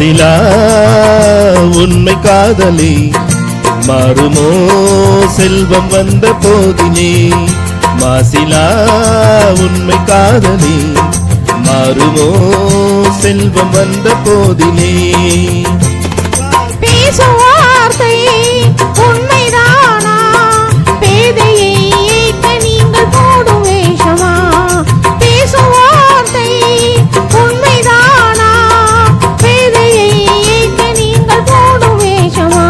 மாசிலா உண்மை காதலி மாறுமோ செல்வம் வந்த போதிலே மாசிலா உண்மை காதலி மாறுமோ செல்வம் வந்த போதிலே பேசும் வார்த்தை உண்மைதானா பேதையை ஏற்க நீங்கள் போடும் வேஷமா பேசும் வார்த்தை உண்மைதானா பேதையை ஏற்க நீங்கள் போடும் வேஷமா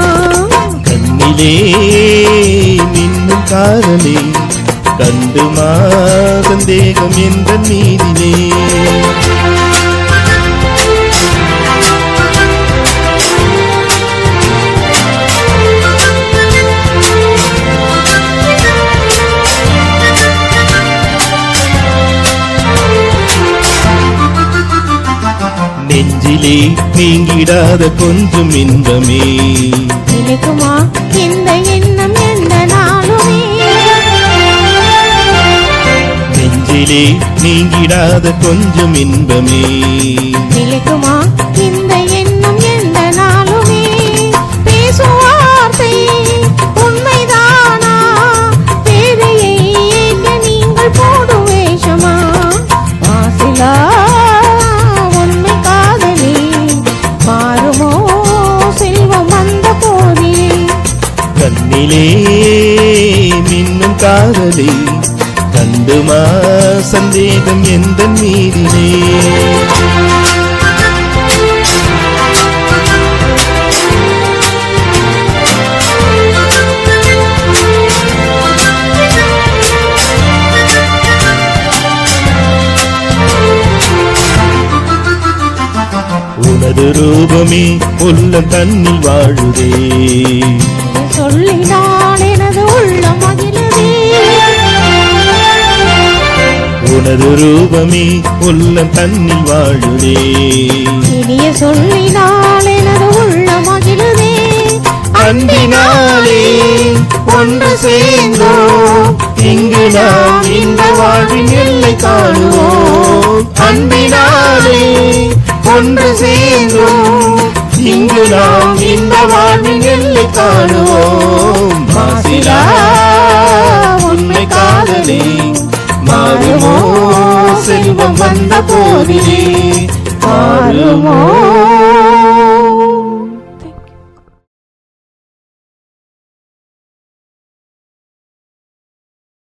கண்ணிலே மின்னும் காதலே கண்டுமா சந்தேகம் என்ற மீதிலே நெஞ்சிலே நீங்கிடாத கொஞ்சம் இன்பமே நினைக்குமா இந்த எண்ணம் எந்த நாளுமே நெஞ்சிலே நீங்கிடாத கொஞ்சம் இன்பமே நிலைக்குமா இந்த எண்ணம் எந்த நாளுமே பேசும் வார்த்தை உண்மைதானா பேதையை ஏற்க நீங்கள் போடும் வேஷமா மாசிலா உண்மை காதலி மாறுமோ செல்வம் வந்த போதிலே கண்ணிலே மின்னும் காதலி கண்டுமா சந்தேகம் எந்த மீதிலே உனது ரூபமே உள்ளம் தன்னில் வாழுதே சொல்லினால் எனது உள்ளம் மகிழுதே உனது ரூபமே உள்ளம் தன்னில் வாழுதே இனிய சொல்லினால் எனது உள்ளம் மகிழுதே அன்பினாலே ஒன்று சேர்ந்தோம் இங்கு நாம் இந்த வாழ்வின் எல்லை காணுவோம் அன்பினாலே ஒன்று சேர்ந்தோம் இங்கு நாம் இந்த வாழ்வின் எல்லை காணுவோம் மாசிலா உண்மை காதலி மாறுமோ செல்வம் வந்த போதிலே மாறுமோ